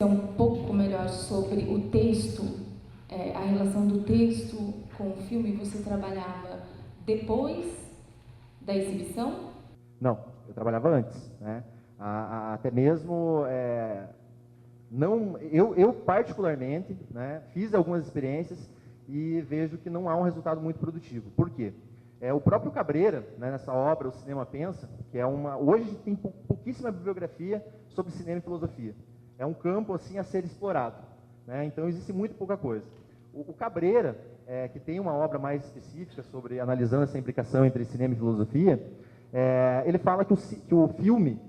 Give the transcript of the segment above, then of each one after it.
um pouco melhor sobre o texto, a relação do texto com o filme. Você trabalhava depois da exibição? Não, eu trabalhava antes, né? Até mesmo, não, eu particularmente, né, fiz algumas experiências e vejo que não há um resultado muito produtivo. Por quê? O próprio Cabreira, né, nessa obra, O Cinema Pensa, que é hoje tem pouquíssima bibliografia sobre cinema e filosofia. É um campo assim a ser explorado, né? Então existe muito pouca coisa. O Cabreira, que tem uma obra mais específica sobre analisando essa implicação entre cinema e filosofia, ele fala que o filme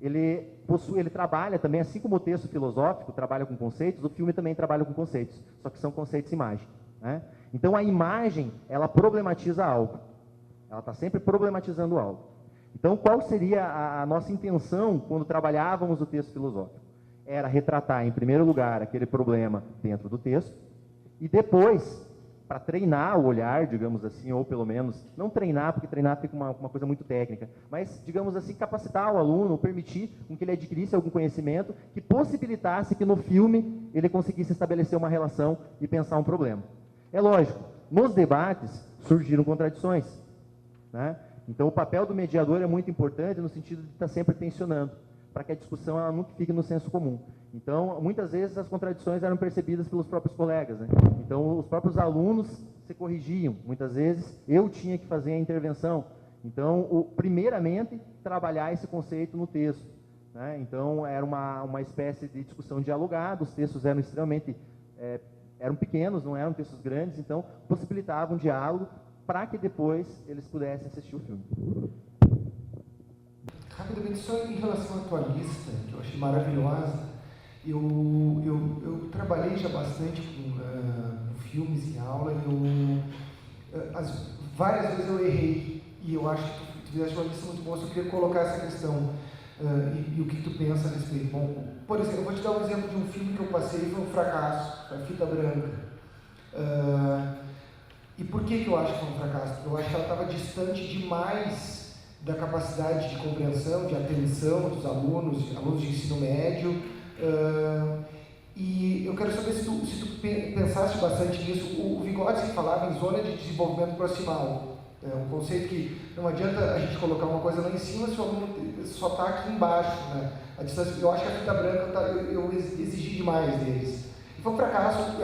ele trabalha também, assim como o texto filosófico trabalha com conceitos, o filme também trabalha com conceitos, só que são conceitos e imagem, né? Então a imagem, ela problematiza algo, ela está sempre problematizando algo. Então qual seria a nossa intenção quando trabalhávamos o texto filosófico? Era retratar, em primeiro lugar, aquele problema dentro do texto, e depois, para treinar o olhar, digamos assim, ou pelo menos, não treinar, porque treinar fica uma coisa muito técnica, mas, digamos assim, capacitar o aluno, permitir com que ele adquirisse algum conhecimento que possibilitasse que no filme ele conseguisse estabelecer uma relação e pensar um problema. É lógico, nos debates surgiram contradições, né? Então o papel do mediador é muito importante no sentido de estar sempre tensionando, para que a discussão ela nunca fique no senso comum. Então, muitas vezes as contradições eram percebidas pelos próprios colegas, né? Então, os próprios alunos se corrigiam. Muitas vezes, eu tinha que fazer a intervenção. Então, primeiramente, trabalhar esse conceito no texto, né? Então, era uma espécie de discussão dialogada, os textos eram extremamente... eram pequenos, não eram textos grandes, então, possibilitavam um diálogo para que depois eles pudessem assistir o filme. Rapidamente, só em relação à tua lista, que eu achei maravilhosa, eu trabalhei já bastante com filmes em aula, várias vezes eu errei, e eu acho que tu fizeste uma lista muito boa, eu queria colocar essa questão, e o que tu pensa a respeito. Bom, por exemplo, eu vou te dar um exemplo de um filme que eu passei, foi um fracasso, a Fita Branca. E por que eu acho que foi um fracasso? Porque eu acho que ela estava distante demais da capacidade de compreensão, de atenção dos alunos de ensino médio. E eu quero saber se tu pensaste bastante nisso. O Vygotsky falava em zona de desenvolvimento proximal. É um conceito que não adianta a gente colocar uma coisa lá em cima se o aluno só está aqui embaixo, né? A distância, eu acho que a Fita Branca eu exigi demais deles. E foi um fracasso.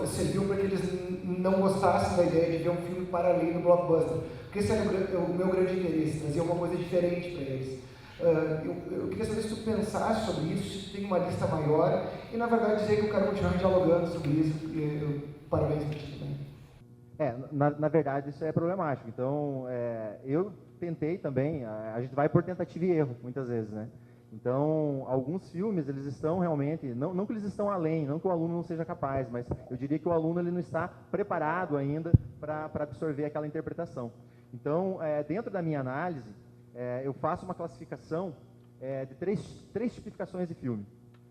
Serviu para que eles não gostassem da ideia de ver um filme para além do blockbuster. Porque esse era o meu grande interesse, trazer uma coisa diferente para eles. Eu queria saber se tu pensasse sobre isso, se tu tem uma lista maior, e na verdade dizer que eu quero continuar dialogando sobre isso, porque parabéns para ti também. Na verdade isso é problemático. Então, eu tentei também, a gente vai por tentativa e erro, muitas vezes, né? Então, alguns filmes, eles estão realmente, não que eles estão além, não que o aluno não seja capaz, mas eu diria que o aluno ele não está preparado ainda para absorver aquela interpretação. Então, dentro da minha análise, eu faço uma classificação de três tipificações de filme,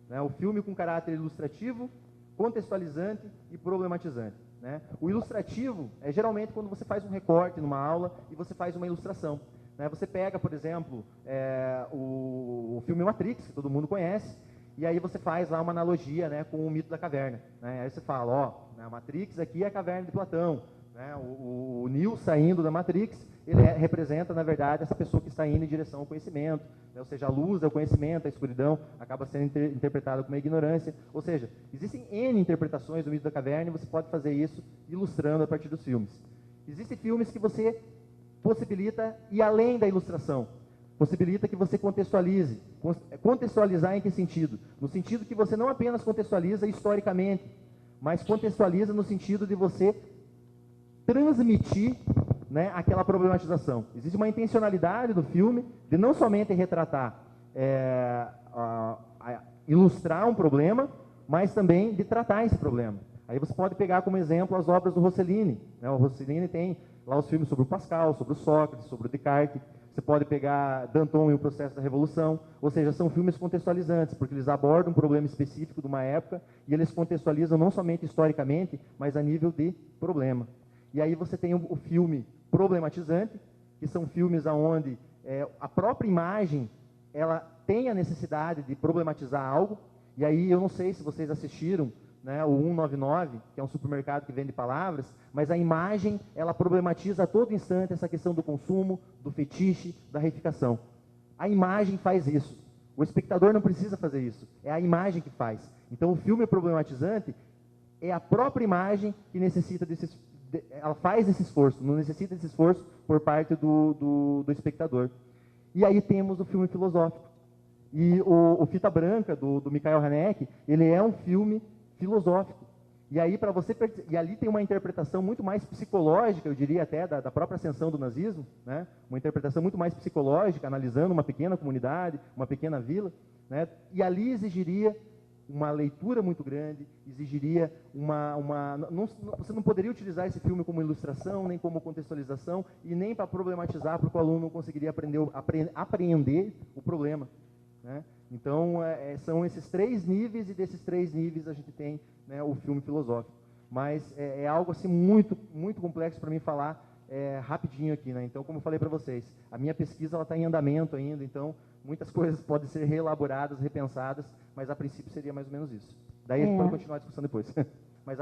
né? O filme com caráter ilustrativo, contextualizante e problematizante, né? O ilustrativo é geralmente quando você faz um recorte numa aula e você faz uma ilustração. Você pega, por exemplo, o filme Matrix, que todo mundo conhece, e aí você faz lá uma analogia, né, com o mito da caverna, né? Aí você fala, a Matrix aqui é a caverna de Platão, né? O Neo saindo da Matrix, ele representa, na verdade, essa pessoa que está indo em direção ao conhecimento, né? Ou seja, a luz é o conhecimento, a escuridão acaba sendo interpretada como a ignorância. Ou seja, existem N interpretações do mito da caverna e você pode fazer isso ilustrando a partir dos filmes. Existem filmes que você possibilita ir além da ilustração, possibilita que você contextualize. Contextualizar em que sentido? No sentido que você não apenas contextualiza historicamente, mas contextualiza no sentido de você transmitir, né, aquela problematização. Existe uma intencionalidade do filme de não somente retratar, ilustrar um problema, mas também de tratar esse problema. Aí você pode pegar como exemplo as obras do Rossellini, né? O Rossellini tem lá os filmes sobre o Pascal, sobre o Sócrates, sobre o Descartes. Você pode pegar Danton e o Processo da Revolução, ou seja, são filmes contextualizantes, porque eles abordam um problema específico de uma época e eles contextualizam não somente historicamente, mas a nível de problema. E aí você tem o filme problematizante, que são filmes onde a própria imagem ela tem a necessidade de problematizar algo, E aí eu não sei se vocês assistiram, né, o 199, que é um supermercado que vende palavras, mas a imagem, ela problematiza a todo instante essa questão do consumo, do fetiche, da reificação. A imagem faz isso. O espectador não precisa fazer isso. É a imagem que faz. Então, o filme problematizante é a própria imagem que necessita ela faz esse esforço, não necessita desse esforço por parte do espectador. E aí temos o filme filosófico. E o Fita Branca, do Michael Haneke, ele é um filme filosófico. E aí e ali tem uma interpretação muito mais psicológica, eu diria até, da própria ascensão do nazismo, né? Uma interpretação muito mais psicológica, analisando uma pequena comunidade, uma pequena vila, né? E ali exigiria uma leitura muito grande, exigiria você não poderia utilizar esse filme como ilustração, nem como contextualização, e nem para problematizar, porque o aluno não conseguiria apreender o problema, né? Então, são esses 3 níveis, e desses 3 níveis a gente tem, né, o filme filosófico. Mas é algo assim muito, muito complexo para mim falar rapidinho aqui, né? Então, como eu falei para vocês, a minha pesquisa está em andamento ainda, então muitas coisas podem ser reelaboradas, repensadas, mas a princípio seria mais ou menos isso. Daí a gente pode continuar a discussão depois. Mas